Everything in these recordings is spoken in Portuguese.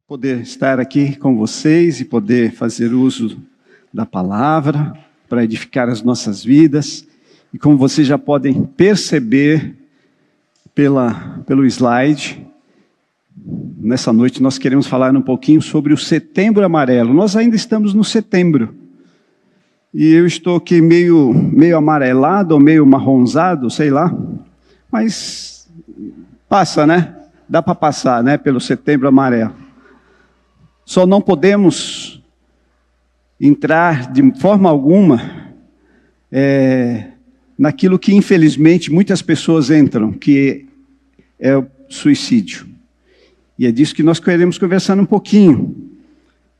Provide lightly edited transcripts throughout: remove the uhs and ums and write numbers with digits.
Poder estar aqui com vocês e poder fazer uso da palavra para edificar as nossas vidas. E como vocês já podem perceber pelo slide, nessa noite nós queremos falar um pouquinho sobre o Setembro Amarelo. Nós ainda estamos no setembro. E eu estou aqui meio amarelado ou meio marronzado, sei lá. Mas passa, né? Dá para passar, né? Pelo Setembro Amarelo. Só não podemos entrar de forma alguma naquilo que infelizmente muitas pessoas entram, que é o suicídio. E é disso que nós queremos conversar um pouquinho.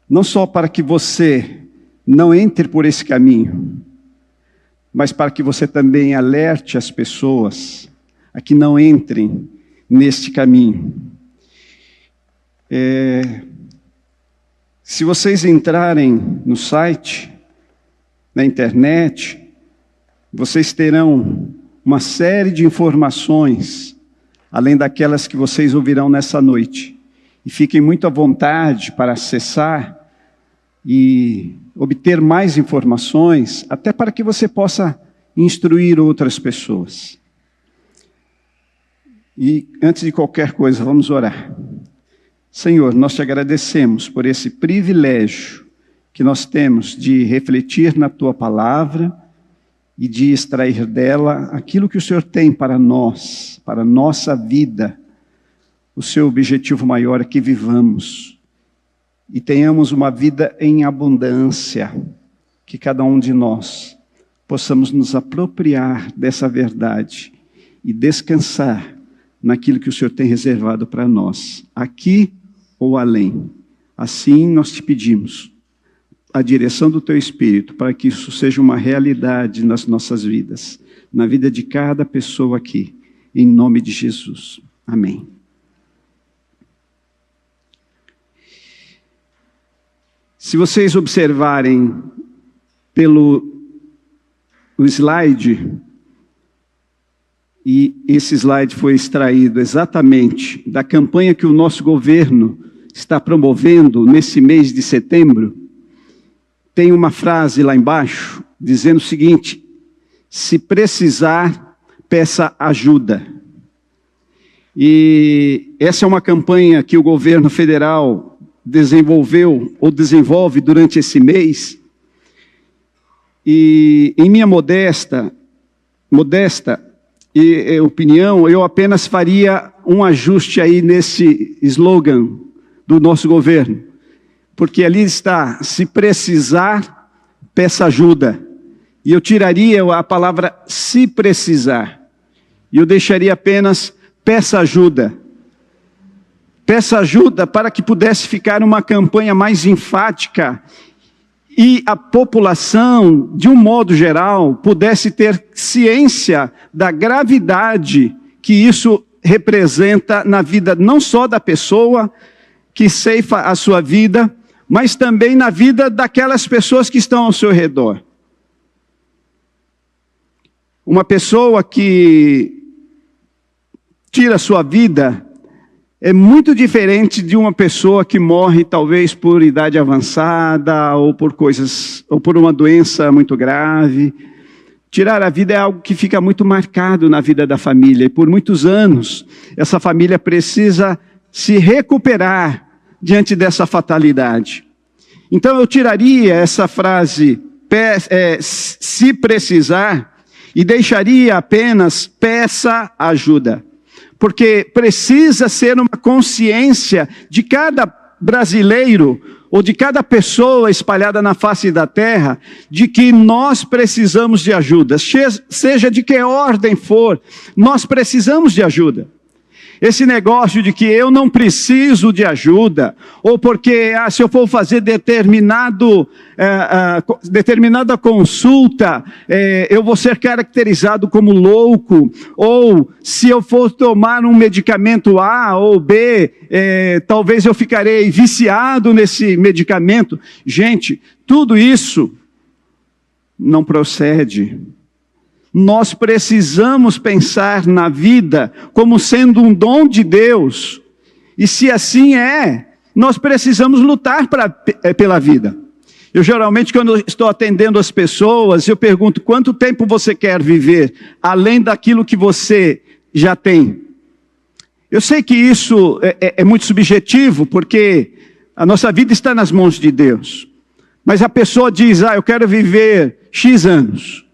Não só para que você não entre por esse caminho, mas para que você também alerte as pessoas a que não entrem neste caminho. Se vocês entrarem no site, na internet, vocês terão uma série de informações, além daquelas que vocês ouvirão nessa noite. E fiquem muito à vontade para acessar e obter mais informações, até para que você possa instruir outras pessoas. E antes de qualquer coisa, vamos orar. Senhor, nós te agradecemos por esse privilégio que nós temos de refletir na tua palavra e de extrair dela aquilo que o Senhor tem para nós, para a nossa vida. O seu objetivo maior é que vivamos e tenhamos uma vida em abundância, que cada um de nós possamos nos apropriar dessa verdade e descansar naquilo que o Senhor tem reservado para nós, aqui ou além. Assim nós te pedimos a direção do teu Espírito para que isso seja uma realidade nas nossas vidas, na vida de cada pessoa aqui, em nome de Jesus. Amém. Se vocês observarem pelo slide, e esse slide foi extraído exatamente da campanha que o nosso governo está promovendo nesse mês de setembro, tem uma frase lá embaixo dizendo o seguinte: se precisar, peça ajuda. E essa é uma campanha que o governo federal desenvolveu ou desenvolve durante esse mês. E em minha modesta opinião, eu apenas faria um ajuste aí nesse slogan do nosso governo. Porque ali está, se precisar, peça ajuda. E eu tiraria a palavra se precisar. E eu deixaria apenas peça ajuda. Peça ajuda para que pudesse ficar uma campanha mais enfática e a população, de um modo geral, pudesse ter ciência da gravidade que isso representa na vida não só da pessoa que ceifa a sua vida, mas também na vida daquelas pessoas que estão ao seu redor. Uma pessoa que tira a sua vida é muito diferente de uma pessoa que morre talvez por idade avançada ou por uma doença muito grave. Tirar a vida é algo que fica muito marcado na vida da família. E por muitos anos, essa família precisa se recuperar diante dessa fatalidade. Então eu tiraria essa frase, se precisar, e deixaria apenas peça ajuda. Porque precisa ser uma consciência de cada brasileiro ou de cada pessoa espalhada na face da terra, de que nós precisamos de ajuda, seja de que ordem for, nós precisamos de ajuda. Esse negócio de que eu não preciso de ajuda, ou porque se eu for fazer determinada consulta, eu vou ser caracterizado como louco, ou se eu for tomar um medicamento A ou B, talvez eu ficarei viciado nesse medicamento. Gente, tudo isso não procede. Nós precisamos pensar na vida como sendo um dom de Deus. E se assim é, nós precisamos lutar pela vida. Eu geralmente, quando estou atendendo as pessoas, eu pergunto: quanto tempo você quer viver, além daquilo que você já tem? Eu sei que isso é muito subjetivo, porque a nossa vida está nas mãos de Deus. Mas a pessoa diz: eu quero viver X anos.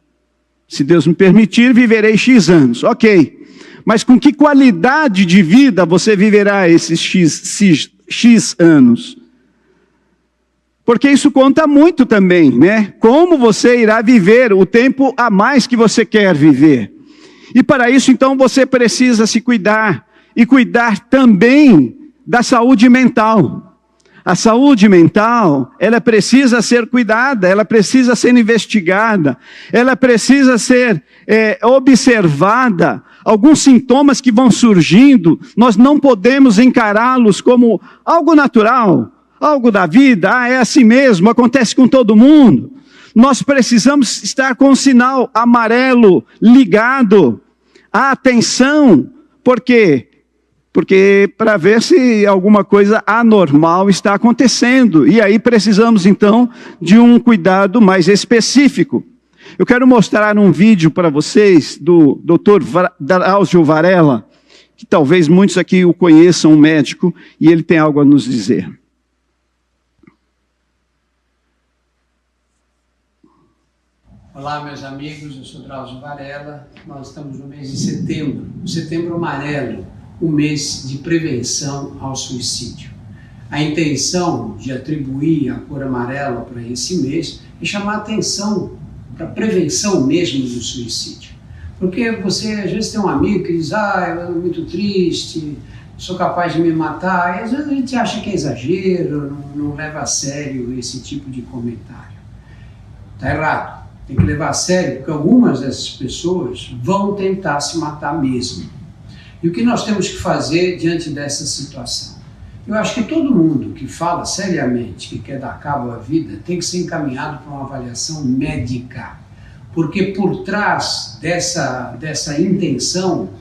Se Deus me permitir, viverei X anos. Ok. Mas com que qualidade de vida você viverá esses X anos? Porque isso conta muito também, né? Como você irá viver o tempo a mais que você quer viver. E para isso, então, você precisa se cuidar. E cuidar também da saúde mental. A saúde mental, ela precisa ser cuidada, ela precisa ser investigada, ela precisa ser observada. Alguns sintomas que vão surgindo, nós não podemos encará-los como algo natural, algo da vida. É assim mesmo, acontece com todo mundo. Nós precisamos estar com o sinal amarelo ligado. A atenção, por quê? Porque para ver se alguma coisa anormal está acontecendo. E aí precisamos então de um cuidado mais específico. Eu quero mostrar um vídeo para vocês do Dr. Drauzio Varela, que talvez muitos aqui o conheçam, um médico, e ele tem algo a nos dizer. Olá, meus amigos, eu sou Drauzio Varela. Nós estamos no mês de setembro, o Setembro Amarelo, o mês de prevenção ao suicídio. A intenção de atribuir a cor amarela para esse mês é chamar a atenção para a prevenção mesmo do suicídio. Porque você às vezes tem um amigo que diz: eu estou muito triste, sou capaz de me matar, e às vezes a gente acha que é exagero, não leva a sério esse tipo de comentário. Está errado, tem que levar a sério, porque algumas dessas pessoas vão tentar se matar mesmo. E o que nós temos que fazer diante dessa situação? Eu acho que todo mundo que fala seriamente que quer dar cabo à vida tem que ser encaminhado para uma avaliação médica. Porque por trás dessa intenção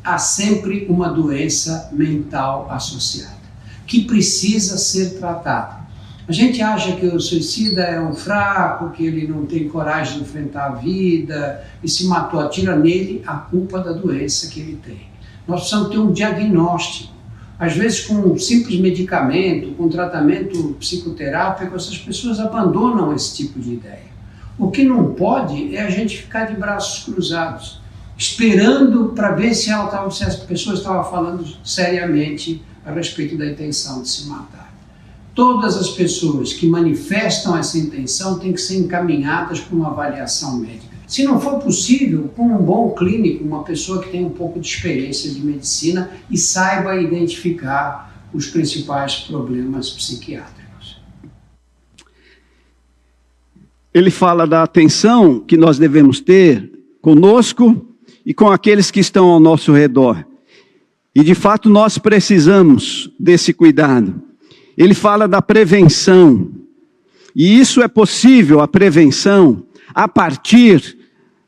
há sempre uma doença mental associada, que precisa ser tratada. A gente acha que o suicida é um fraco, que ele não tem coragem de enfrentar a vida e se matou, atira nele a culpa da doença que ele tem. Nós precisamos ter um diagnóstico. Às vezes, com um simples medicamento, com tratamento psicoterápico, essas pessoas abandonam esse tipo de ideia. O que não pode é a gente ficar de braços cruzados, esperando para ver se a pessoa estava falando seriamente a respeito da intenção de se matar. Todas as pessoas que manifestam essa intenção têm que ser encaminhadas para uma avaliação médica. Se não for possível, com um bom clínico, uma pessoa que tem um pouco de experiência de medicina e saiba identificar os principais problemas psiquiátricos. Ele fala da atenção que nós devemos ter conosco e com aqueles que estão ao nosso redor. E de fato nós precisamos desse cuidado. Ele fala da prevenção. E isso é possível, a prevenção, a partir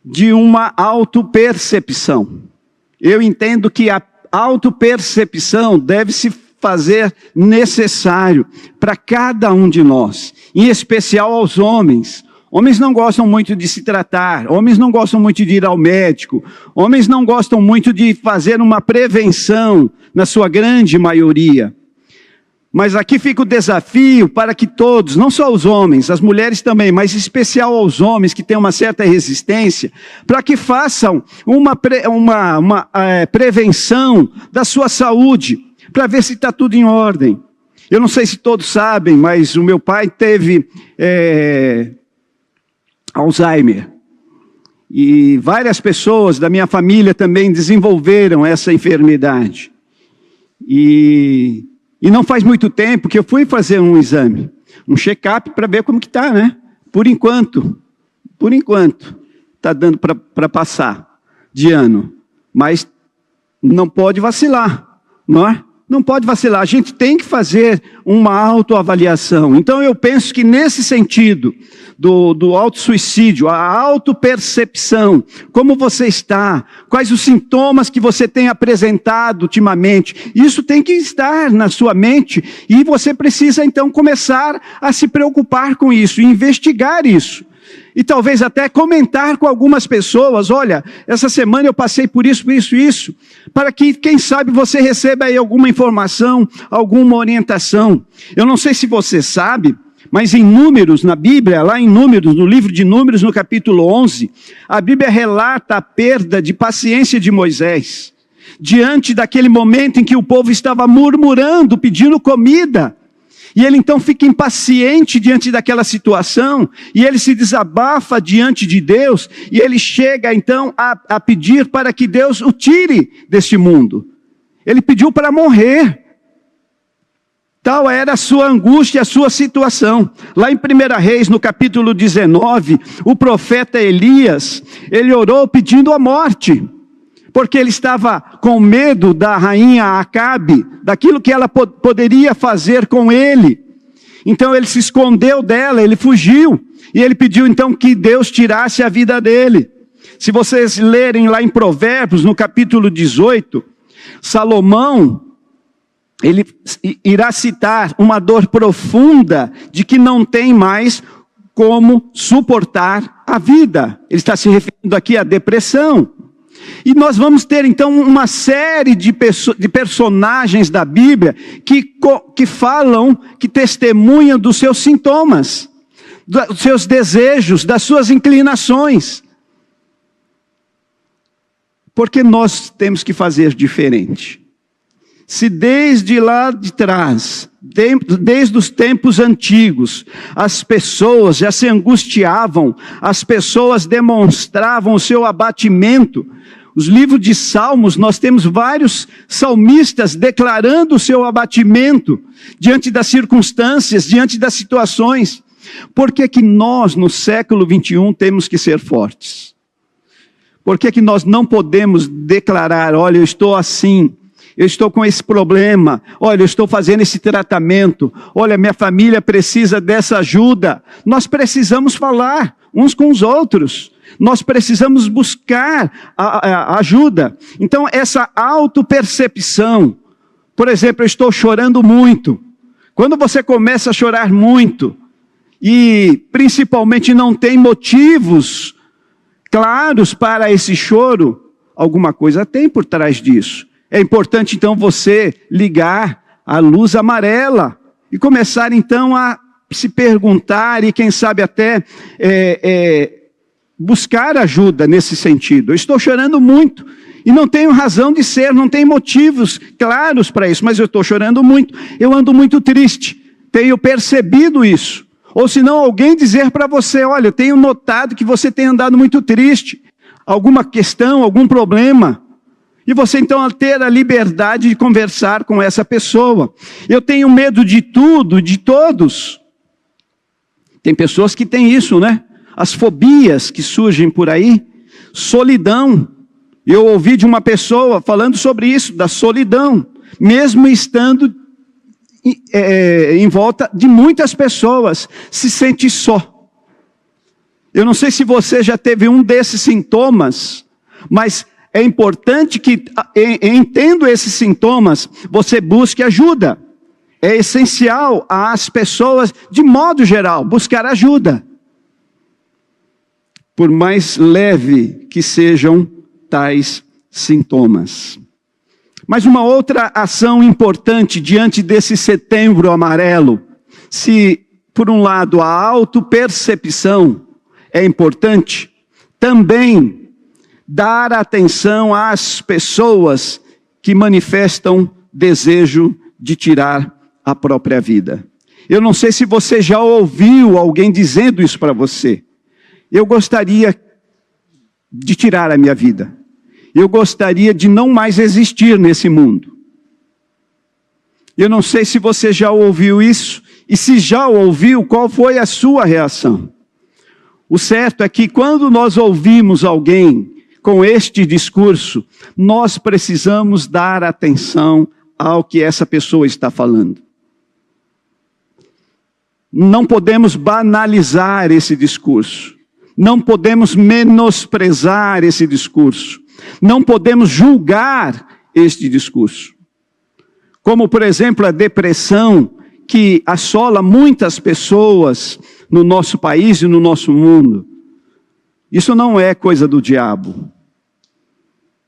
de uma autopercepção. Eu entendo que a autopercepção deve se fazer necessário para cada um de nós, em especial aos homens. Homens não gostam muito de se tratar, homens não gostam muito de ir ao médico, homens não gostam muito de fazer uma prevenção, na sua grande maioria. Mas aqui fica o desafio para que todos, não só os homens, as mulheres também, mas em especial aos homens que têm uma certa resistência, para que façam uma prevenção da sua saúde, para ver se está tudo em ordem. Eu não sei se todos sabem, mas o meu pai teve Alzheimer. E várias pessoas da minha família também desenvolveram essa enfermidade. E não faz muito tempo que eu fui fazer um exame, um check-up para ver como que está, né? Por enquanto, está dando para passar de ano. Mas não pode vacilar, não é? Não pode vacilar, a gente tem que fazer uma autoavaliação. Então eu penso que nesse sentido, do autossuicídio, a autopercepção. Como você está? Quais os sintomas que você tem apresentado ultimamente? Isso tem que estar na sua mente e você precisa então começar a se preocupar com isso, investigar isso. E talvez até comentar com algumas pessoas, olha, essa semana eu passei por isso, para que, quem sabe, você receba aí alguma informação, alguma orientação. Eu não sei se você sabe, mas em Números, na Bíblia, lá em Números, no livro de Números, no capítulo 11, a Bíblia relata a perda de paciência de Moisés, diante daquele momento em que o povo estava murmurando, pedindo comida. E ele então fica impaciente diante daquela situação, e ele se desabafa diante de Deus, e ele chega então a pedir para que Deus o tire deste mundo. Ele pediu para morrer. Tal era a sua angústia, a sua situação. Lá em 1 Reis, no capítulo 19, o profeta Elias, ele orou pedindo a morte, porque ele estava com medo da rainha Acabe, daquilo que ela poderia fazer com ele. Então ele se escondeu dela, ele fugiu, e ele pediu então que Deus tirasse a vida dele. Se vocês lerem lá em Provérbios, no capítulo 18, Salomão, ele irá citar uma dor profunda de que não tem mais como suportar a vida. Ele está se referindo aqui à depressão. E nós vamos ter então uma série de personagens da Bíblia que falam, que testemunham dos seus sintomas, dos seus desejos, das suas inclinações. Porque nós temos que fazer diferente. Se desde lá de trás, desde os tempos antigos, as pessoas já se angustiavam, as pessoas demonstravam o seu abatimento. Os livros de Salmos, nós temos vários salmistas declarando o seu abatimento diante das circunstâncias, diante das situações. Por que que nós, no século 21, temos que ser fortes? Por que que nós não podemos declarar, olha, eu estou assim, eu estou com esse problema, olha, eu estou fazendo esse tratamento, olha, minha família precisa dessa ajuda. Nós precisamos falar uns com os outros, nós precisamos buscar a ajuda. Então, essa autopercepção, por exemplo, eu estou chorando muito. Quando você começa a chorar muito, e principalmente não tem motivos claros para esse choro, alguma coisa tem por trás disso. É importante, então, você ligar a luz amarela e começar, então, a se perguntar e, quem sabe, até buscar ajuda nesse sentido. Eu estou chorando muito e não tenho razão de ser, não tenho motivos claros para isso, mas eu estou chorando muito. Eu ando muito triste, tenho percebido isso. Ou se não, alguém dizer para você, olha, eu tenho notado que você tem andado muito triste, alguma questão, algum problema. E você então ter a liberdade de conversar com essa pessoa. Eu tenho medo de tudo, de todos. Tem pessoas que têm isso, né? As fobias que surgem por aí. Solidão. Eu ouvi de uma pessoa falando sobre isso, da solidão. Mesmo estando em volta de muitas pessoas, se sente só. Eu não sei se você já teve um desses sintomas, mas é importante que, entendo esses sintomas, você busque ajuda. É essencial às pessoas, de modo geral, buscar ajuda. Por mais leve que sejam tais sintomas. Mas uma outra ação importante diante desse setembro amarelo, se por um lado a autopercepção é importante, também dar atenção às pessoas que manifestam desejo de tirar a própria vida. Eu não sei se você já ouviu alguém dizendo isso para você. Eu gostaria de tirar a minha vida. Eu gostaria de não mais existir nesse mundo. Eu não sei se você já ouviu isso, e se já ouviu, qual foi a sua reação. O certo é que quando nós ouvimos alguém com este discurso, nós precisamos dar atenção ao que essa pessoa está falando. não podemos banalizar esse discurso. Não podemos menosprezar esse discurso. Não podemos julgar este discurso. Como, por exemplo, a depressão que assola muitas pessoas no nosso país e no nosso mundo. Isso não é coisa do diabo.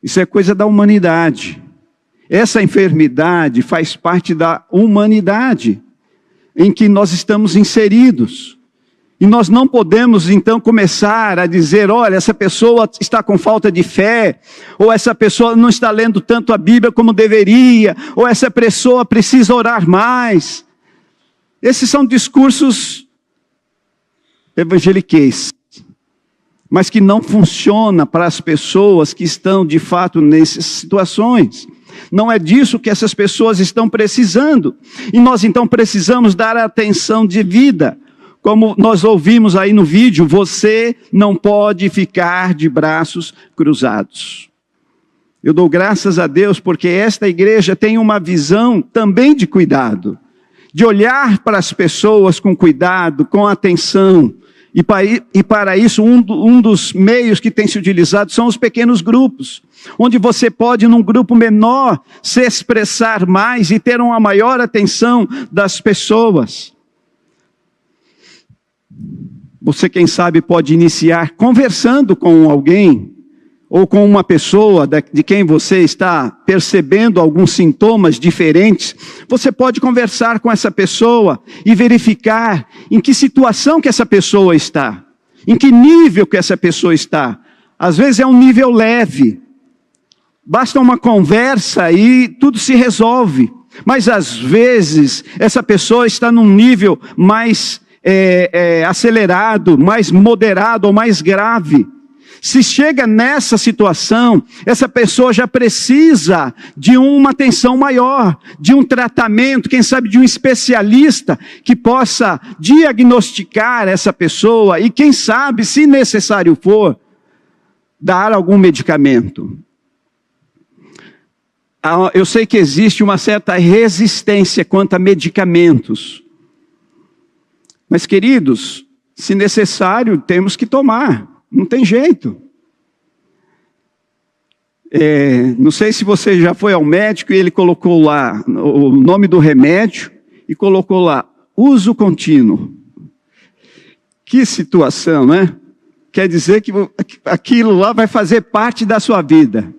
Isso é coisa da humanidade. Essa enfermidade faz parte da humanidade em que nós estamos inseridos. E nós não podemos, então, começar a dizer, olha, essa pessoa está com falta de fé, ou essa pessoa não está lendo tanto a Bíblia como deveria, ou essa pessoa precisa orar mais. Esses são discursos evangeliqueis, mas que não funcionam para as pessoas que estão, de fato, nessas situações. Não é disso que essas pessoas estão precisando. E nós, então, precisamos dar atenção devida. Como nós ouvimos aí no vídeo, você não pode ficar de braços cruzados. Eu dou graças a Deus porque esta igreja tem uma visão também de cuidado. De olhar para as pessoas com cuidado, com atenção. E para isso, um dos meios que tem se utilizado são os pequenos grupos. Onde você pode, num grupo menor, se expressar mais e ter uma maior atenção das pessoas. Você, quem sabe, pode iniciar conversando com alguém, ou com uma pessoa de quem você está percebendo alguns sintomas diferentes. Você pode conversar com essa pessoa e verificar em que situação que essa pessoa está, em que nível que essa pessoa está. Às vezes é um nível leve, basta uma conversa e tudo se resolve. Mas às vezes essa pessoa está num nível mais acelerado, mais moderado ou mais grave. Se chega nessa situação, essa pessoa já precisa de uma atenção maior, de um tratamento, quem sabe de um especialista que possa diagnosticar essa pessoa e quem sabe, se necessário for, dar algum medicamento. Eu sei que existe uma certa resistência quanto a medicamentos. Mas, queridos, se necessário, temos que tomar. Não tem jeito. Não sei se você já foi ao médico e ele colocou lá o nome do remédio e colocou lá, uso contínuo. Que situação, né? Quer dizer que aquilo lá vai fazer parte da sua vida.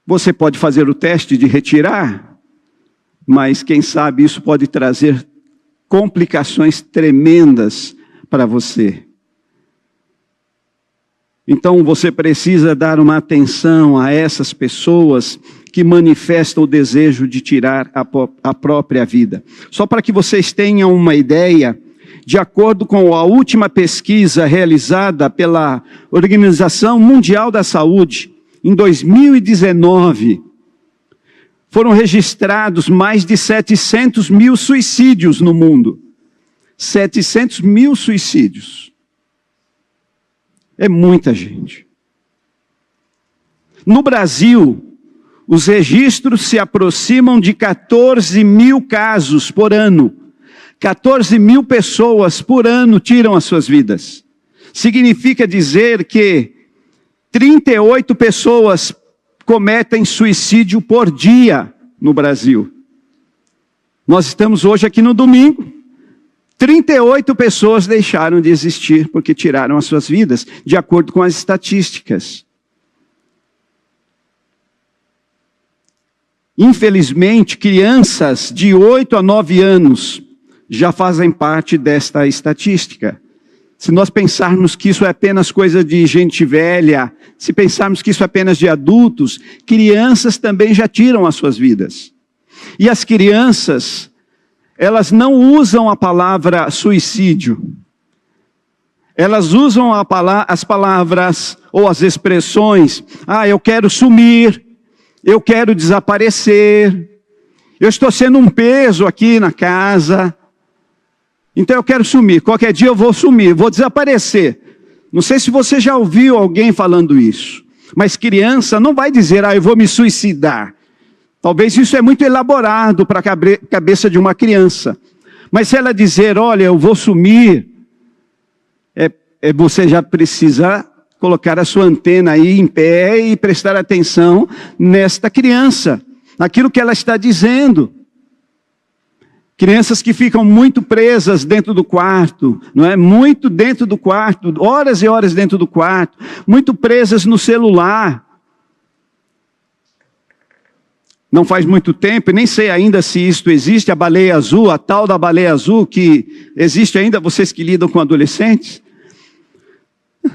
Você pode fazer o teste de retirar, mas quem sabe isso pode trazer complicações tremendas para você. Então você precisa dar uma atenção a essas pessoas que manifestam o desejo de tirar a própria vida. Só para que vocês tenham uma ideia, de acordo com a última pesquisa realizada pela Organização Mundial da Saúde, em 2019, foram registrados mais de 700 mil suicídios no mundo. 700 mil suicídios. É muita gente. No Brasil, os registros se aproximam de 14 mil casos por ano. 14 mil pessoas por ano tiram as suas vidas. Significa dizer que 38 pessoas cometem suicídio por dia no Brasil. Nós estamos hoje aqui no domingo. 38 pessoas deixaram de existir porque tiraram as suas vidas, de acordo com as estatísticas. Infelizmente, crianças de 8 a 9 anos já fazem parte desta estatística. Se nós pensarmos que isso é apenas coisa de gente velha, se pensarmos que isso é apenas de adultos, crianças também já tiram as suas vidas. E as crianças, elas não usam a palavra suicídio. Elas usam as palavras ou as expressões, eu quero sumir, eu quero desaparecer, eu estou sendo um peso aqui na casa, então eu quero sumir, qualquer dia eu vou sumir, vou desaparecer. Não sei se você já ouviu alguém falando isso, mas criança não vai dizer, eu vou me suicidar. Talvez isso é muito elaborado para a cabeça de uma criança. Mas se ela dizer, olha, eu vou sumir, você já precisa colocar a sua antena aí em pé e prestar atenção nesta criança, naquilo que ela está dizendo. Crianças que ficam muito presas dentro do quarto, não é? Muito dentro do quarto, horas e horas dentro do quarto, muito presas no celular. Não faz muito tempo, nem sei ainda se isto existe, a baleia azul, a tal da baleia azul, que existe ainda, vocês que lidam com adolescentes.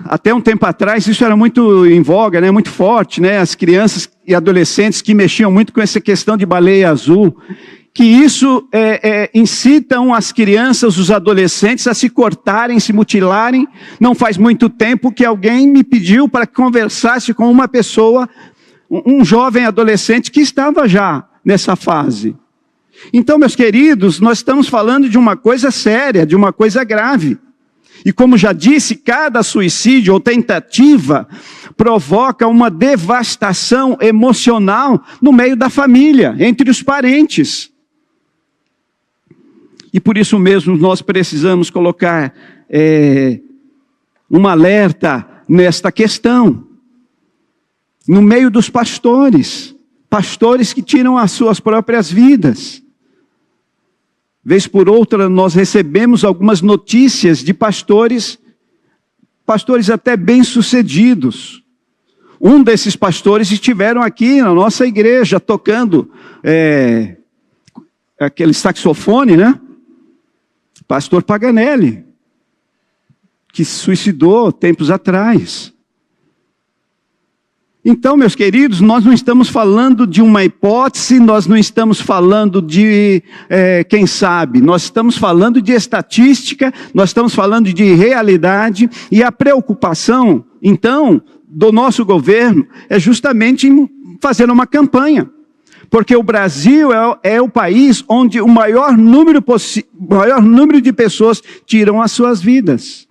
Até um tempo atrás, isso era muito em voga, né? Muito forte, né? As crianças e adolescentes que mexiam muito com essa questão de baleia azul. Que isso incitam as crianças, os adolescentes a se cortarem, se mutilarem. Não faz muito tempo que alguém me pediu para que conversasse com uma pessoa, um jovem adolescente que estava já nessa fase. Então, meus queridos, nós estamos falando de uma coisa séria, de uma coisa grave. E como já disse, cada suicídio ou tentativa provoca uma devastação emocional no meio da família, entre os parentes. E por isso mesmo nós precisamos colocar um alerta nesta questão. No meio dos pastores que tiram as suas próprias vidas. Vez por outra nós recebemos algumas notícias de pastores até bem-sucedidos. Um desses pastores estiveram aqui na nossa igreja tocando aquele saxofone, né? Pastor Paganelli, que se suicidou tempos atrás. Então, meus queridos, nós não estamos falando de uma hipótese, nós não estamos falando de quem sabe, nós estamos falando de estatística, nós estamos falando de realidade, e a preocupação, então, do nosso governo é justamente fazer uma campanha. Porque o Brasil é o país onde o maior número de pessoas tiram as suas vidas.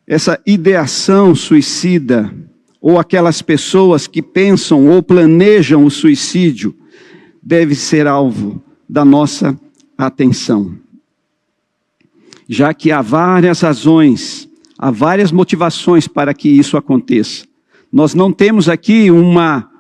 Essa ideação suicida, ou aquelas pessoas que pensam ou planejam o suicídio, deve ser alvo da nossa atenção. Já que há várias razões, há várias motivações para que isso aconteça. Nós não temos aqui uma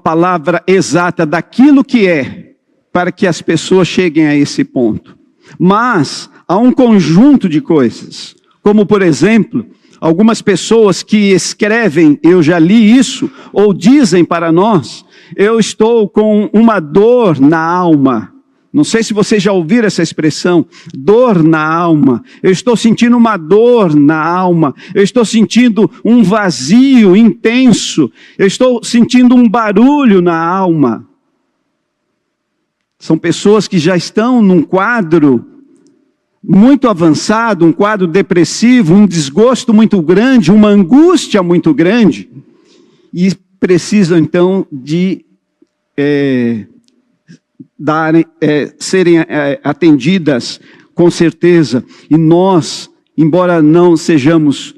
palavra exata daquilo que é, para que as pessoas cheguem a esse ponto. Mas há um conjunto de coisas, como por exemplo, algumas pessoas que escrevem, eu já li isso, ou dizem para nós, eu estou com uma dor na alma. Não sei se vocês já ouviram essa expressão, dor na alma. Eu estou sentindo uma dor na alma. Eu estou sentindo um vazio intenso. Eu estou sentindo um barulho na alma. São pessoas que já estão num quadro muito avançado, um quadro depressivo, um desgosto muito grande, uma angústia muito grande. E precisam então de serem atendidas com certeza. E nós, embora não sejamos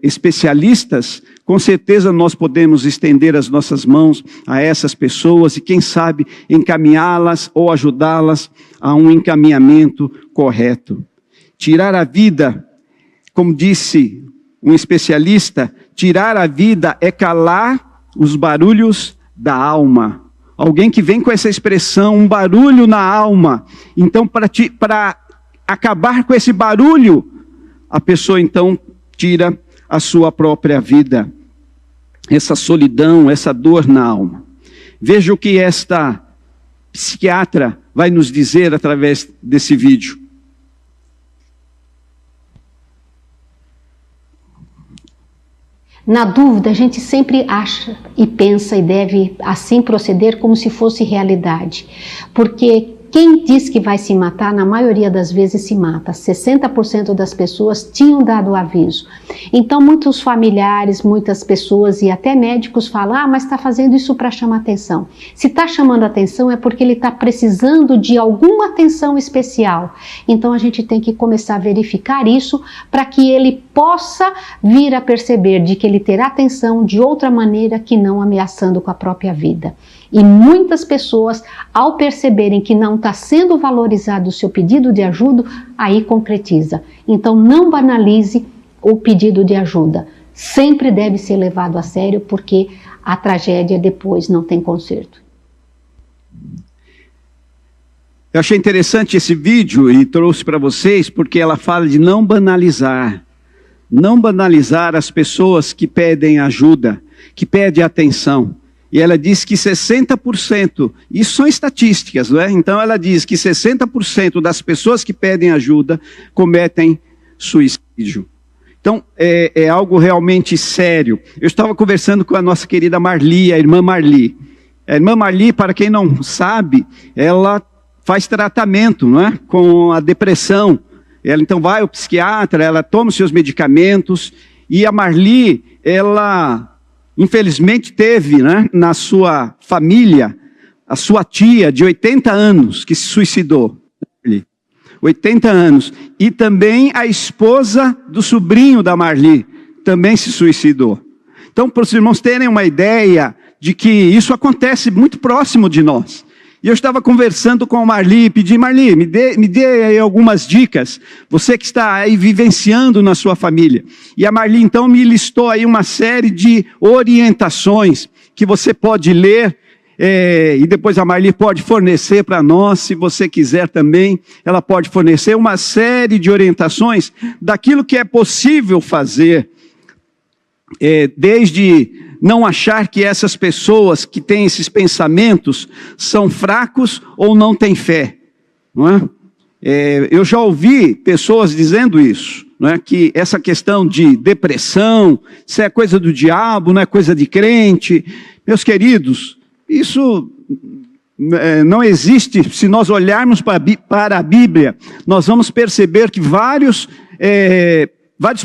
especialistas, com certeza nós podemos estender as nossas mãos a essas pessoas e quem sabe encaminhá-las ou ajudá-las a um encaminhamento correto. Tirar a vida, como disse um especialista, tirar a vida é calar os barulhos da alma. Alguém que vem com essa expressão, um barulho na alma. Então, para acabar com esse barulho, a pessoa então tira a sua própria vida. Essa solidão, essa dor na alma. Veja o que esta psiquiatra vai nos dizer através desse vídeo. Na dúvida, a gente sempre acha e pensa e deve assim proceder como se fosse realidade. Porque Quem diz que vai se matar, na maioria das vezes se mata. 60% das pessoas tinham dado aviso. Então, muitos familiares, muitas pessoas e até médicos falam, mas está fazendo isso para chamar atenção. Se está chamando atenção é porque ele está precisando de alguma atenção especial. Então, a gente tem que começar a verificar isso para que ele possa vir a perceber de que ele terá atenção de outra maneira que não ameaçando com a própria vida. E muitas pessoas, ao perceberem que não está sendo valorizado o seu pedido de ajuda, aí concretiza. Então não banalize o pedido de ajuda. Sempre deve ser levado a sério, porque a tragédia depois não tem conserto. Eu achei interessante esse vídeo e trouxe para vocês, porque ela fala de não banalizar. Não banalizar as pessoas que pedem ajuda, que pedem atenção. E ela diz que 60%, isso são estatísticas, não é? Então ela diz que 60% das pessoas que pedem ajuda cometem suicídio. Então é algo realmente sério. Eu estava conversando com a nossa querida Marli, a irmã Marli. A irmã Marli, para quem não sabe, ela faz tratamento, não é? Com a depressão. Ela então vai ao psiquiatra, ela toma os seus medicamentos. E a Marli, ela infelizmente teve, né, na sua família, a sua tia de 80 anos que se suicidou. 80 anos. E também a esposa do sobrinho da Marli também se suicidou. Então, para os irmãos terem uma ideia de que isso acontece muito próximo de nós. E eu estava conversando com a Marli e pedi, Marli, me dê aí algumas dicas, você que está aí vivenciando na sua família. E a Marli então me listou aí uma série de orientações que você pode ler, e depois a Marli pode fornecer para nós, se você quiser também, ela pode fornecer uma série de orientações daquilo que é possível fazer, desde não achar que essas pessoas que têm esses pensamentos são fracos ou não têm fé, não é? Eu já ouvi pessoas dizendo isso, não é? Que essa questão de depressão, isso é coisa do diabo, não é coisa de crente. Meus queridos, isso não existe. Se nós olharmos para a Bíblia, nós vamos perceber que vários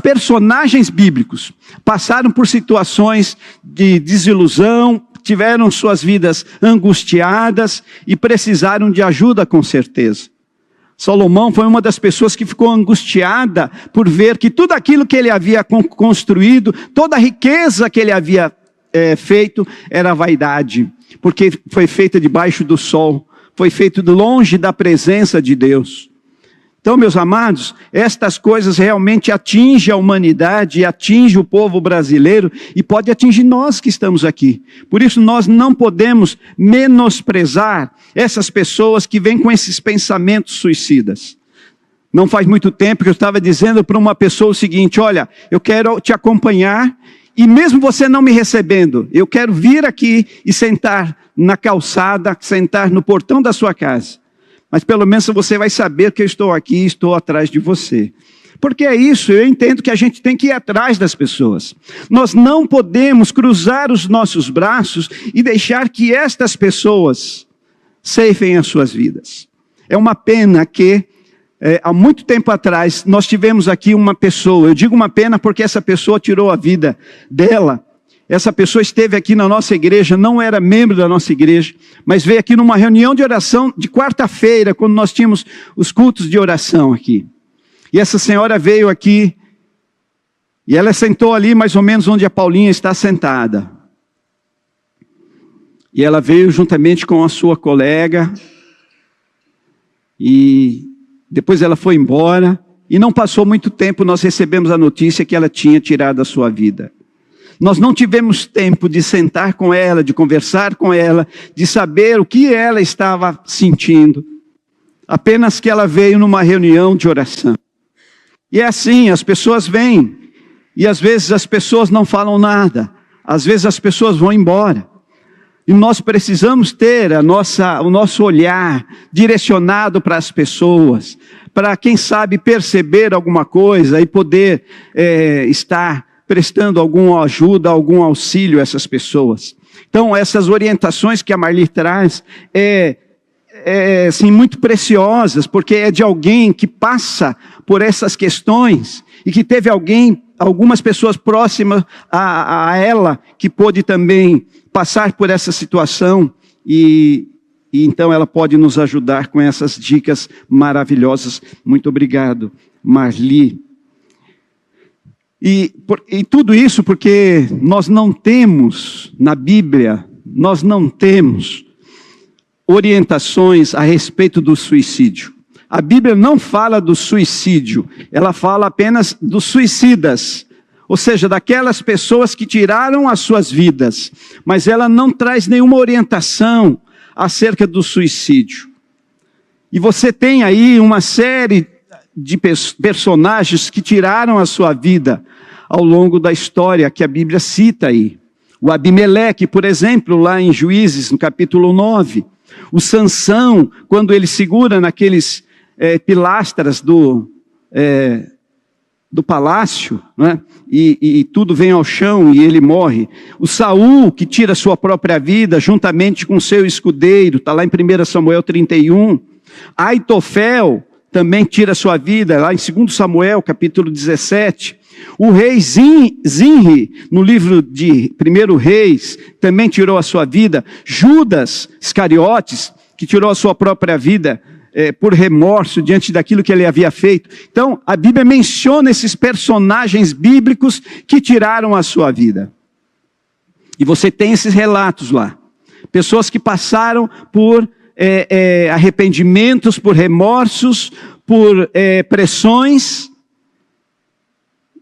personagens bíblicos passaram por situações de desilusão, tiveram suas vidas angustiadas e precisaram de ajuda com certeza. Salomão foi uma das pessoas que ficou angustiada por ver que tudo aquilo que ele havia construído, toda a riqueza que ele havia feito era vaidade, porque foi feita debaixo do sol, foi feito longe da presença de Deus. Então, meus amados, estas coisas realmente atingem a humanidade, atingem o povo brasileiro e pode atingir nós que estamos aqui. Por isso, nós não podemos menosprezar essas pessoas que vêm com esses pensamentos suicidas. Não faz muito tempo que eu estava dizendo para uma pessoa o seguinte, olha, eu quero te acompanhar e mesmo você não me recebendo, eu quero vir aqui e sentar na calçada, sentar no portão da sua casa. Mas pelo menos você vai saber que eu estou aqui e estou atrás de você. Porque é isso, eu entendo que a gente tem que ir atrás das pessoas. Nós não podemos cruzar os nossos braços e deixar que estas pessoas ceifem as suas vidas. É uma pena que, há muito tempo atrás, nós tivemos aqui uma pessoa, eu digo uma pena porque essa pessoa tirou a vida dela. Essa pessoa esteve aqui na nossa igreja, não era membro da nossa igreja, mas veio aqui numa reunião de oração de quarta-feira, quando nós tínhamos os cultos de oração aqui. E essa senhora veio aqui, e ela sentou ali mais ou menos onde a Paulinha está sentada. E ela veio juntamente com a sua colega, e depois ela foi embora, e não passou muito tempo, nós recebemos a notícia que ela tinha tirado a sua vida. Nós não tivemos tempo de sentar com ela, de conversar com ela, de saber o que ela estava sentindo. Apenas que ela veio numa reunião de oração. E é assim, as pessoas vêm, e às vezes as pessoas não falam nada, às vezes as pessoas vão embora. E nós precisamos ter o nosso olhar direcionado para as pessoas, para quem sabe perceber alguma coisa e poder estar prestando alguma ajuda, algum auxílio a essas pessoas. Então, essas orientações que a Marli traz é assim, muito preciosas, porque é de alguém que passa por essas questões e que teve algumas pessoas próximas a ela que pôde também passar por essa situação e então ela pode nos ajudar com essas dicas maravilhosas. Muito obrigado, Marli. E tudo isso porque nós não temos na Bíblia, nós não temos orientações a respeito do suicídio. A Bíblia não fala do suicídio, ela fala apenas dos suicidas, ou seja, daquelas pessoas que tiraram as suas vidas, mas ela não traz nenhuma orientação acerca do suicídio. E você tem aí uma série de personagens que tiraram a sua vida ao longo da história que a Bíblia cita aí. O Abimeleque, por exemplo, lá em Juízes, no capítulo 9. O Sansão, quando ele segura naqueles pilastras do palácio, né? E tudo vem ao chão e ele morre. O Saul, que tira sua própria vida juntamente com seu escudeiro, está lá em 1 Samuel 31. Aitofel também tira sua vida, lá em 2 Samuel, capítulo 17. O rei Zinri, no livro de 1 Reis, também tirou a sua vida. Judas Iscariotes, que tirou a sua própria vida por remorso diante daquilo que ele havia feito. Então, a Bíblia menciona esses personagens bíblicos que tiraram a sua vida. E você tem esses relatos lá. Pessoas que passaram por arrependimentos, por remorsos, por pressões,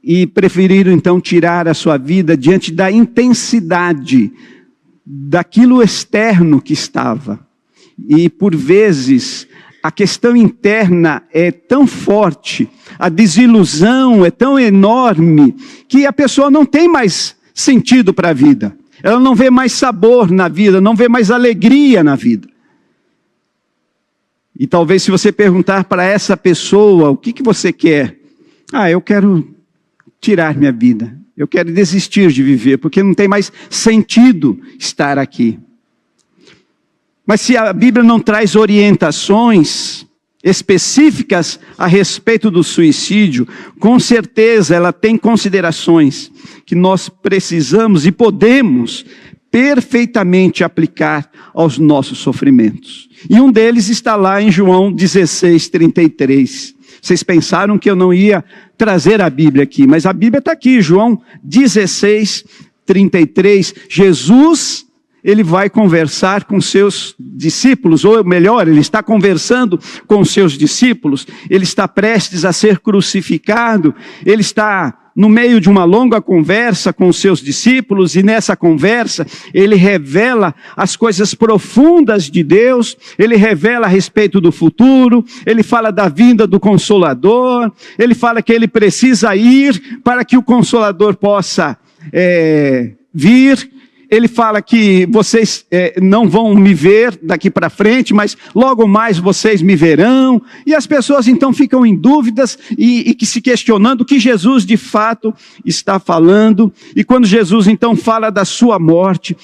e preferiram então tirar a sua vida diante da intensidade daquilo externo que estava. E por vezes a questão interna é tão forte, a desilusão é tão enorme, que a pessoa não tem mais sentido para a vida. Ela não vê mais sabor na vida, não vê mais alegria na vida. E talvez se você perguntar para essa pessoa, o que você quer? Eu quero tirar minha vida. Eu quero desistir de viver, porque não tem mais sentido estar aqui. Mas se a Bíblia não traz orientações específicas a respeito do suicídio, com certeza ela tem considerações que nós precisamos e podemos perfeitamente aplicar aos nossos sofrimentos. E um deles está lá em João 16:33. Vocês pensaram que eu não ia trazer a Bíblia aqui, mas a Bíblia está aqui, João 16:33. Jesus, ele vai conversar com seus discípulos, ou melhor, ele está conversando com seus discípulos, ele está prestes a ser crucificado, ele está no meio de uma longa conversa com os seus discípulos, e nessa conversa ele revela as coisas profundas de Deus, ele revela a respeito do futuro, ele fala da vinda do Consolador, ele fala que ele precisa ir para que o Consolador possa vir. Ele fala que vocês não vão me ver daqui para frente, mas logo mais vocês me verão. E as pessoas então ficam em dúvidas e que se questionando o que Jesus de fato está falando. E quando Jesus então fala da sua morte,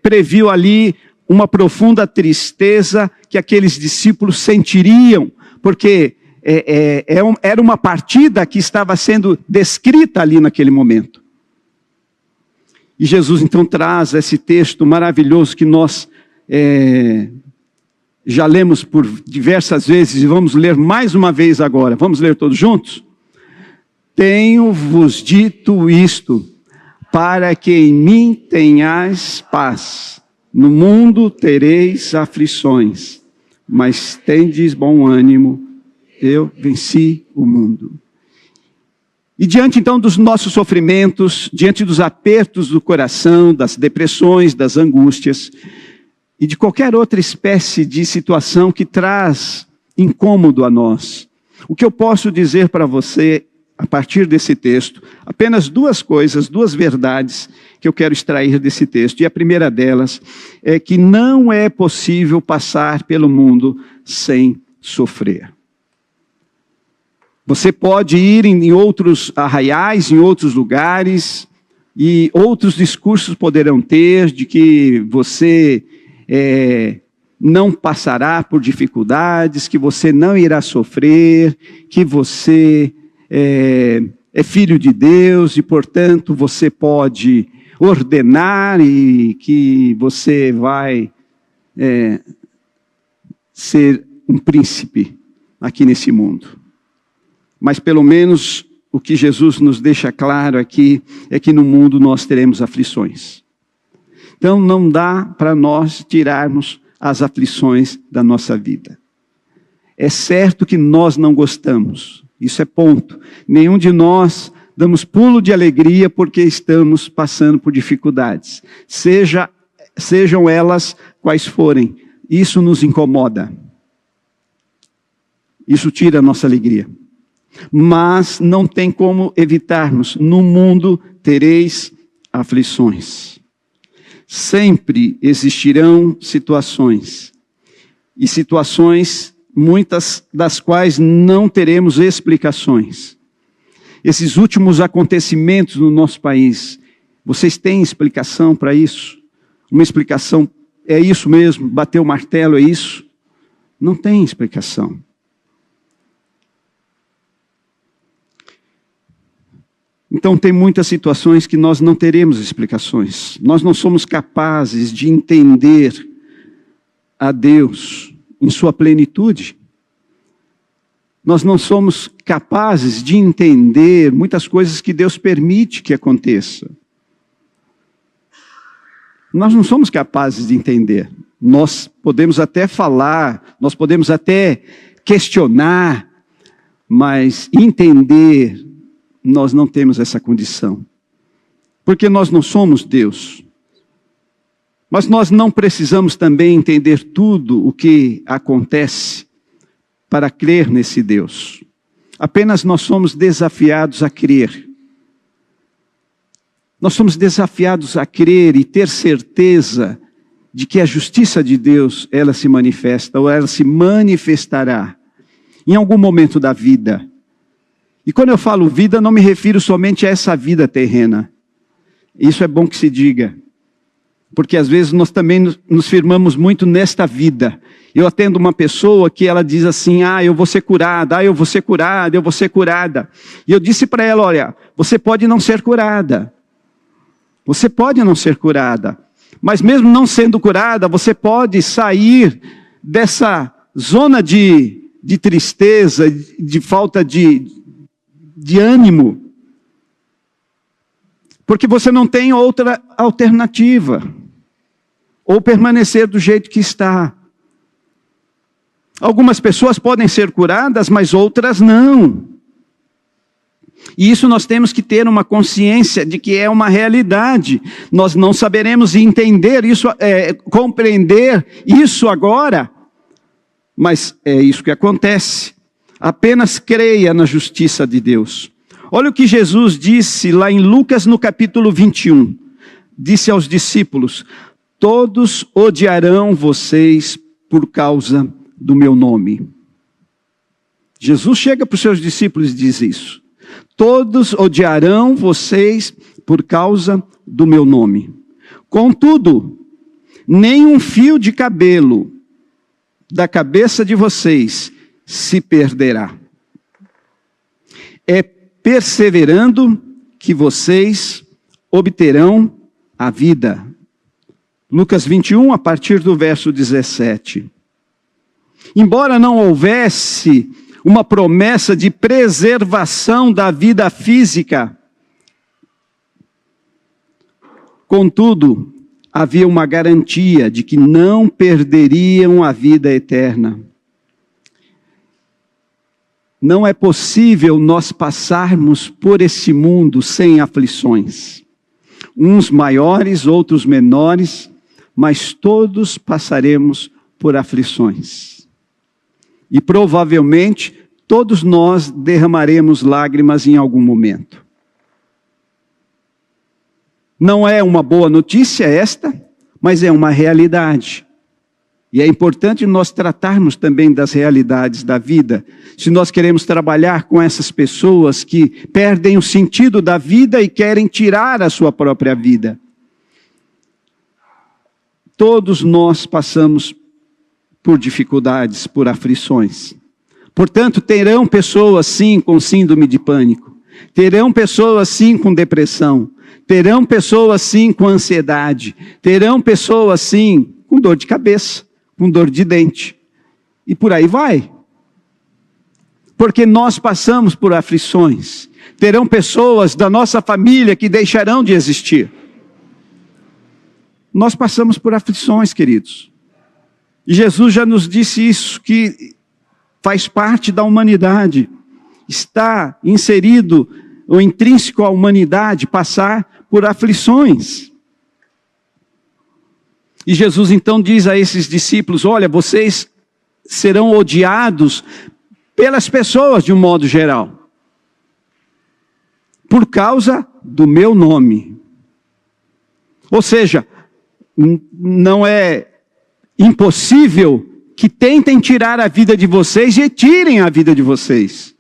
previu ali uma profunda tristeza que aqueles discípulos sentiriam, porque era uma partida que estava sendo descrita ali naquele momento. E Jesus então traz esse texto maravilhoso que nós já lemos por diversas vezes e vamos ler mais uma vez agora. Vamos ler todos juntos? Tenho-vos dito isto, para que em mim tenhais paz. No mundo tereis aflições, mas tendes bom ânimo, eu venci o mundo. E diante então dos nossos sofrimentos, diante dos apertos do coração, das depressões, das angústias, e de qualquer outra espécie de situação que traz incômodo a nós, o que eu posso dizer para você, a partir desse texto, apenas duas coisas, duas verdades que eu quero extrair desse texto. E a primeira delas é que não é possível passar pelo mundo sem sofrer. Você pode ir em outros arraiais, em outros lugares, e outros discursos poderão ter de que você não passará por dificuldades, que você não irá sofrer, que você é filho de Deus e, portanto, você pode ordenar e que você vai ser um príncipe aqui nesse mundo. Mas pelo menos o que Jesus nos deixa claro aqui é que no mundo nós teremos aflições. Então não dá para nós tirarmos as aflições da nossa vida. É certo que nós não gostamos, isso é ponto. Nenhum de nós damos pulo de alegria porque estamos passando por dificuldades. Sejam elas quais forem, isso nos incomoda. Isso tira a nossa alegria. Mas não tem como evitarmos. No mundo tereis aflições. Sempre existirão situações. E situações, muitas das quais não teremos explicações. Esses últimos acontecimentos no nosso país, vocês têm explicação para isso? Uma explicação, é isso mesmo? Bater o martelo, é isso? Não tem explicação. Então tem muitas situações que nós não teremos explicações. Nós não somos capazes de entender a Deus em sua plenitude. Nós não somos capazes de entender muitas coisas que Deus permite que aconteça. Nós não somos capazes de entender. Nós podemos até falar, nós podemos até questionar, mas entender, nós não temos essa condição. Porque nós não somos Deus. Mas nós não precisamos também entender tudo o que acontece para crer nesse Deus. Apenas nós somos desafiados a crer. Nós somos desafiados a crer e ter certeza de que a justiça de Deus, ela se manifesta, ou ela se manifestará em algum momento da vida. E quando eu falo vida, não me refiro somente a essa vida terrena. Isso é bom que se diga. Porque às vezes nós também nos firmamos muito nesta vida. Eu atendo uma pessoa que ela diz assim, eu vou ser curada, eu vou ser curada, eu vou ser curada. E eu disse para ela, olha, você pode não ser curada. Você pode não ser curada. Mas mesmo não sendo curada, você pode sair dessa zona de tristeza, de falta de ânimo. Porque você não tem outra alternativa. Ou permanecer do jeito que está. Algumas pessoas podem ser curadas, mas outras não. E isso nós temos que ter uma consciência de que é uma realidade. Nós não saberemos entender isso, compreender isso agora, mas é isso que acontece. Apenas creia na justiça de Deus. Olha o que Jesus disse lá em Lucas no capítulo 21. Disse aos discípulos, todos odiarão vocês por causa do meu nome. Jesus chega para os seus discípulos e diz isso. Todos odiarão vocês por causa do meu nome. Contudo, nem um fio de cabelo da cabeça de vocês se perderá. É perseverando que vocês obterão a vida. Lucas 21, a partir do verso 17. Embora não houvesse uma promessa de preservação da vida física, contudo, havia uma garantia de que não perderiam a vida eterna. Não é possível nós passarmos por esse mundo sem aflições. Uns maiores, outros menores, mas todos passaremos por aflições. E provavelmente todos nós derramaremos lágrimas em algum momento. Não é uma boa notícia esta, mas é uma realidade. E é importante nós tratarmos também das realidades da vida. Se nós queremos trabalhar com essas pessoas que perdem o sentido da vida e querem tirar a sua própria vida. Todos nós passamos por dificuldades, por aflições. Portanto, terão pessoas sim com síndrome de pânico, terão pessoas sim com depressão, terão pessoas sim com ansiedade, terão pessoas sim com dor de cabeça, com dor de dente, e por aí vai. Porque nós passamos por aflições. Terão pessoas da nossa família que deixarão de existir. Nós passamos por aflições, queridos. E Jesus já nos disse isso, que faz parte da humanidade. Está inserido ou intrínseco à humanidade passar por aflições. E Jesus então diz a esses discípulos: olha, vocês serão odiados pelas pessoas de um modo geral, por causa do meu nome. Ou seja, não é impossível que tentem tirar a vida de vocês e tirem a vida de vocês.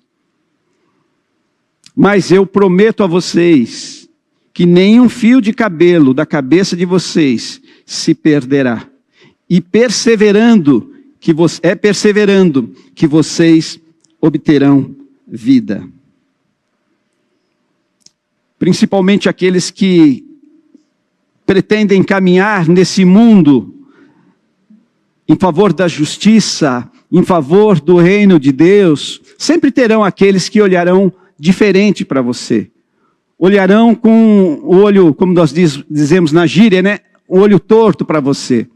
Mas eu prometo a vocês que nenhum fio de cabelo da cabeça de vocês se perderá. E perseverando que vocês obterão vida. Principalmente aqueles que pretendem caminhar nesse mundo em favor da justiça, em favor do reino de Deus, sempre terão aqueles que olharão diferente para você. Olharão com o olho, como nós dizemos na gíria, né? O olho torto para você.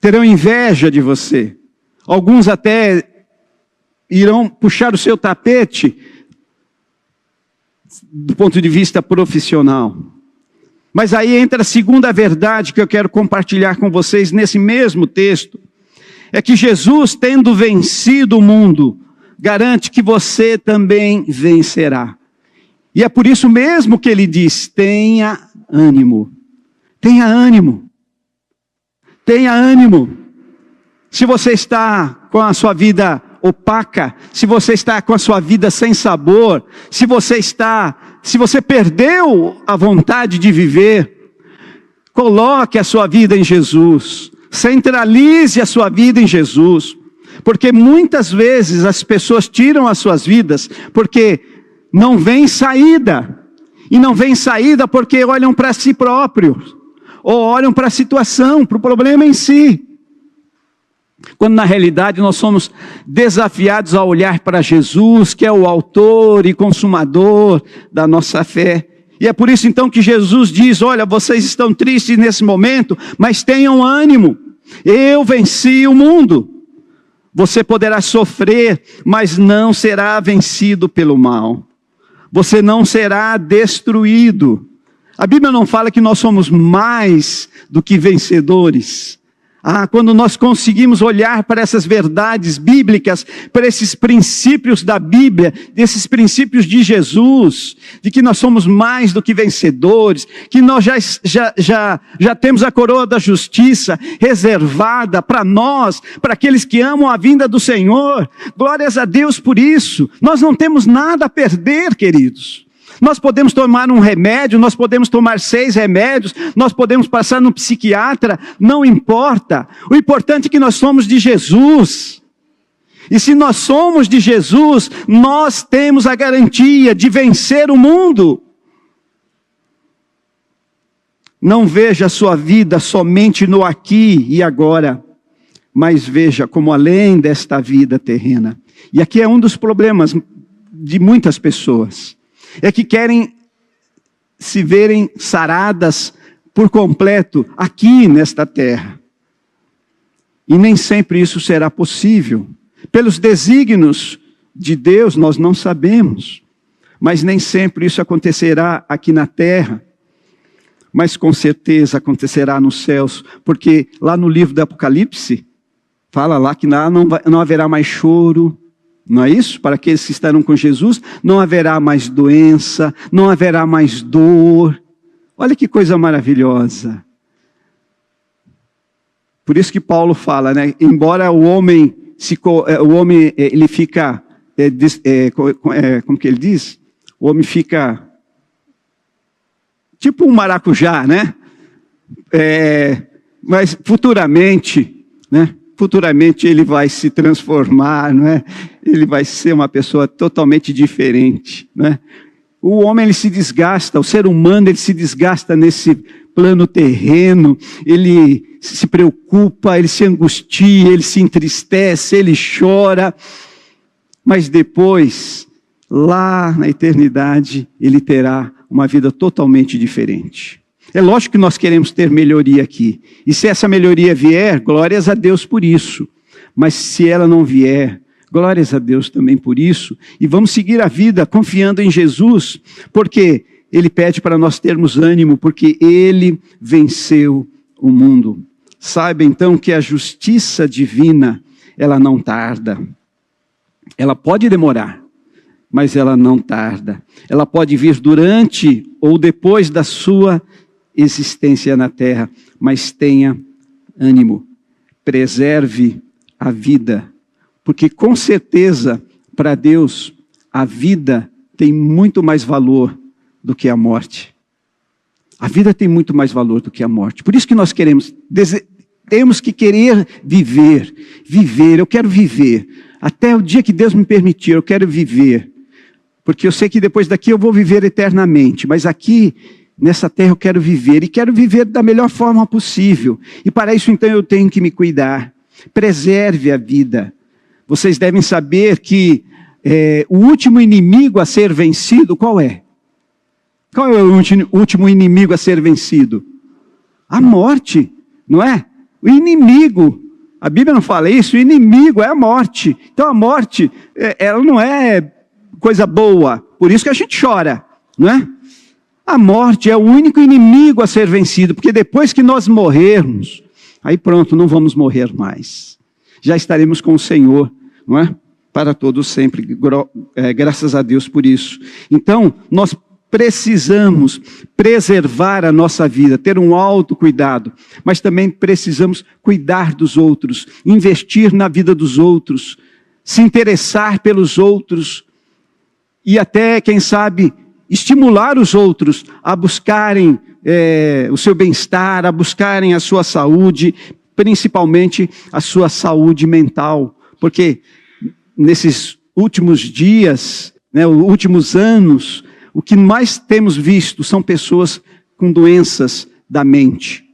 Terão inveja de você. Alguns até irão puxar o seu tapete do ponto de vista profissional. Mas aí entra a segunda verdade que eu quero compartilhar com vocês nesse mesmo texto. É que Jesus, tendo vencido o mundo, garante que você também vencerá. E é por isso mesmo que ele diz: tenha ânimo. Tenha ânimo. Tenha ânimo. Se você está com a sua vida opaca, se você está com a sua vida sem sabor, se você perdeu a vontade de viver, coloque a sua vida em Jesus. Centralize a sua vida em Jesus. Porque muitas vezes as pessoas tiram as suas vidas porque não vem saída. E não vem saída porque olham para si próprios. Ou olham para a situação, para o problema em si. Quando na realidade nós somos desafiados a olhar para Jesus, que é o autor e consumador da nossa fé. E é por isso então que Jesus diz: olha, vocês estão tristes nesse momento, mas tenham ânimo. Eu venci o mundo. Você poderá sofrer, mas não será vencido pelo mal. Você não será destruído. A Bíblia não fala que nós somos mais do que vencedores. Quando nós conseguimos olhar para essas verdades bíblicas, para esses princípios da Bíblia, desses princípios de Jesus, de que nós somos mais do que vencedores, que nós já temos a coroa da justiça reservada para nós, para aqueles que amam a vinda do Senhor. Glórias a Deus por isso. Nós não temos nada a perder, queridos. Nós podemos tomar um remédio, nós podemos tomar 6 remédios, nós podemos passar no psiquiatra, não importa. O importante é que nós somos de Jesus. E se nós somos de Jesus, nós temos a garantia de vencer o mundo. Não veja a sua vida somente no aqui e agora, mas veja como além desta vida terrena. E aqui é um dos problemas de muitas pessoas. É que querem se verem saradas por completo aqui nesta terra. E nem sempre isso será possível. Pelos desígnios de Deus nós não sabemos. Mas nem sempre isso acontecerá aqui na terra. Mas com certeza acontecerá nos céus. Porque lá no livro do Apocalipse, fala lá que não haverá mais choro. Não é isso? Para aqueles que estarão com Jesus, não haverá mais doença, não haverá mais dor. Olha que coisa maravilhosa. Por isso que Paulo fala, né? Embora o homem ele fica, como que ele diz? O homem fica tipo um maracujá, né? Mas futuramente, né? futuramente ele vai se transformar, não é? Ele vai ser uma pessoa totalmente diferente, não é? O homem, ele se desgasta, o ser humano, ele se desgasta nesse plano terreno, ele se preocupa, ele se angustia, ele se entristece, ele chora, mas depois, lá na eternidade, ele terá uma vida totalmente diferente. É lógico que nós queremos ter melhoria aqui, e se essa melhoria vier, glórias a Deus por isso, mas se ela não vier, glórias a Deus também por isso, e vamos seguir a vida confiando em Jesus, porque Ele pede para nós termos ânimo, porque Ele venceu o mundo. Saiba então que a justiça divina, ela não tarda. Ela pode demorar, mas ela não tarda. Ela pode vir durante ou depois da sua existência na terra, mas tenha ânimo, preserve a vida, porque com certeza, para Deus, a vida tem muito mais valor do que a morte. A vida tem muito mais valor do que a morte. Por isso que nós temos que querer viver. Eu quero viver. Até o dia que Deus me permitir, eu quero viver. Porque eu sei que depois daqui eu vou viver eternamente. Mas aqui, nessa terra, eu quero viver. E quero viver da melhor forma possível. E para isso, então, eu tenho que me cuidar. Preserve a vida. Vocês devem saber que o último inimigo a ser vencido, qual é? Qual é o último inimigo a ser vencido? A morte, não é? O inimigo, a Bíblia não fala isso, o inimigo é a morte. Então a morte, ela não é coisa boa, por isso que a gente chora, não é? A morte é o único inimigo a ser vencido, porque depois que nós morrermos, aí pronto, não vamos morrer mais. Já estaremos com o Senhor, não é? Para todos sempre, graças a Deus por isso. Então, nós precisamos preservar a nossa vida, ter um autocuidado, mas também precisamos cuidar dos outros, investir na vida dos outros, se interessar pelos outros e até, quem sabe, estimular os outros a buscarem o seu bem-estar, a buscarem a sua saúde, principalmente a sua saúde mental, porque nesses últimos dias, últimos anos, o que mais temos visto são pessoas com doenças da mente.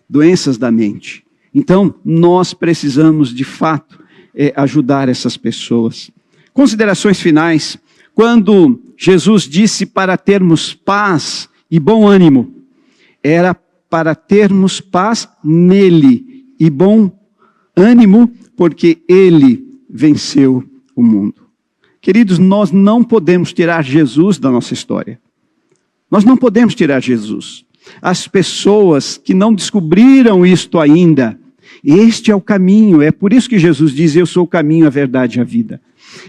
Doenças da mente. Então, nós precisamos, de fato, ajudar essas pessoas. Considerações finais. Quando Jesus disse para termos paz e bom ânimo, era para termos paz nele e bom ânimo, porque ele venceu o mundo. Queridos, nós não podemos tirar Jesus da nossa história. Nós não podemos tirar Jesus. As pessoas que não descobriram isto ainda, este é o caminho. É por isso que Jesus diz, eu sou o caminho, a verdade e a vida.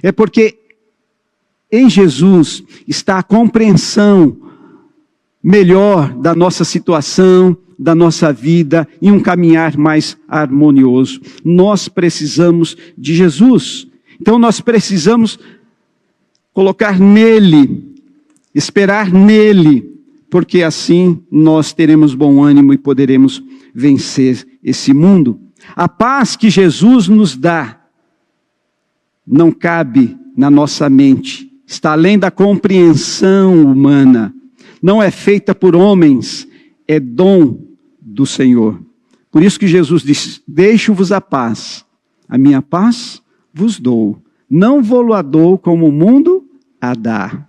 É porque em Jesus está a compreensão melhor da nossa situação, da nossa vida e um caminhar mais harmonioso. Nós precisamos de Jesus. Então nós precisamos colocar nele, esperar nele, porque assim nós teremos bom ânimo e poderemos vencer esse mundo. A paz que Jesus nos dá não cabe na nossa mente, está além da compreensão humana, não é feita por homens, é dom do Senhor. Por isso que Jesus disse, deixo-vos a paz, a minha paz vos dou, não vou-la dou como o mundo a dá.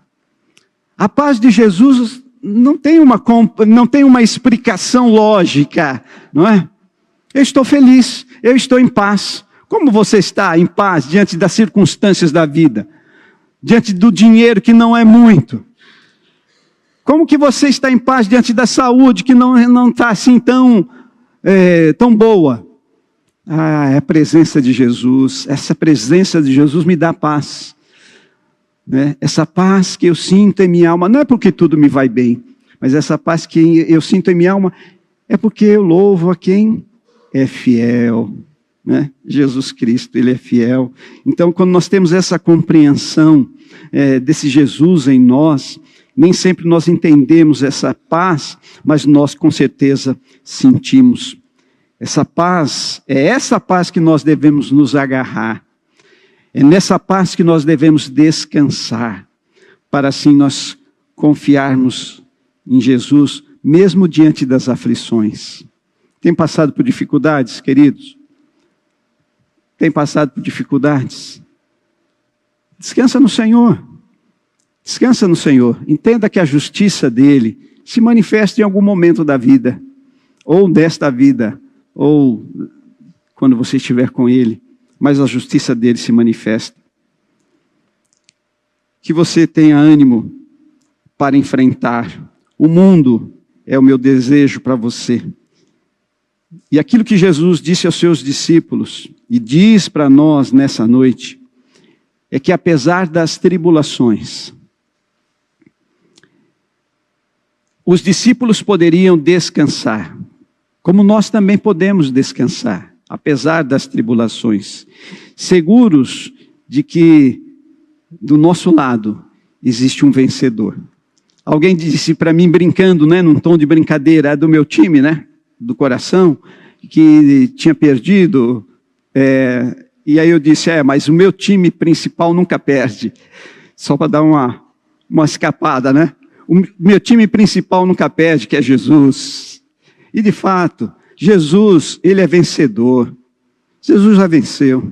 A paz de Jesus não tem uma explicação lógica, não é? Eu estou feliz, eu estou em paz. Como você está em paz diante das circunstâncias da vida? Diante do dinheiro que não é muito? Como que você está em paz diante da saúde que não está assim tão boa? É a presença de Jesus. Essa presença de Jesus me dá paz. Né? Essa paz que eu sinto em minha alma, não é porque tudo me vai bem, mas essa paz que eu sinto em minha alma é porque eu louvo a quem é fiel. Né? Jesus Cristo, Ele é fiel. Então, quando nós temos essa compreensão desse Jesus em nós, nem sempre nós entendemos essa paz, mas nós com certeza sentimos. Essa paz, é essa paz que nós devemos nos agarrar. É nessa paz que nós devemos descansar, para assim nós confiarmos em Jesus, mesmo diante das aflições. Tem passado por dificuldades, queridos? Tem passado por dificuldades? Descansa no Senhor. Descansa no Senhor. Entenda que a justiça dele se manifesta em algum momento da vida, ou desta vida, ou quando você estiver com ele, mas a justiça dele se manifesta. Que você tenha ânimo para enfrentar. O mundo é o meu desejo para você. E aquilo que Jesus disse aos seus discípulos, e diz para nós nessa noite, é que apesar das tribulações, os discípulos poderiam descansar, como nós também podemos descansar, apesar das tribulações, seguros de que do nosso lado existe um vencedor. Alguém disse para mim, brincando, né, num tom de brincadeira, do meu time, né, do coração, que tinha perdido, e aí eu disse, mas o meu time principal nunca perde, só para dar uma escapada, né? O meu time principal nunca perde, que é Jesus. E de fato, Jesus, ele é vencedor. Jesus já venceu.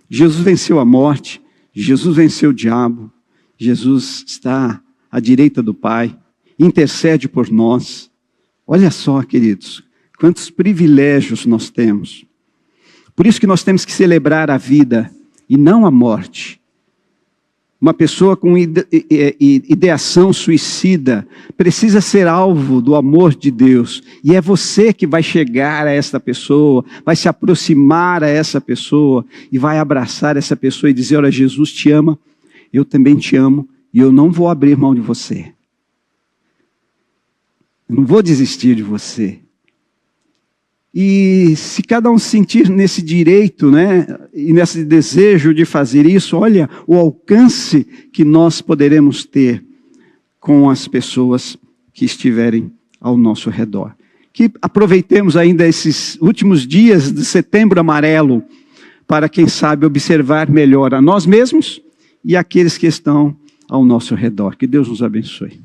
Jesus venceu a morte. Jesus venceu o diabo. Jesus está à direita do Pai. Intercede por nós. Olha só, queridos, quantos privilégios nós temos. Por isso que nós temos que celebrar a vida e não a morte. Uma pessoa com ideação suicida precisa ser alvo do amor de Deus. E é você que vai chegar a essa pessoa, vai se aproximar a essa pessoa e vai abraçar essa pessoa e dizer, olha, Jesus te ama, eu também te amo e eu não vou abrir mão de você. Eu não vou desistir de você. E se cada um sentir nesse direito, né, e nesse desejo de fazer isso, olha o alcance que nós poderemos ter com as pessoas que estiverem ao nosso redor. Que aproveitemos ainda esses últimos dias de Setembro Amarelo para, quem sabe, observar melhor a nós mesmos e aqueles que estão ao nosso redor. Que Deus nos abençoe.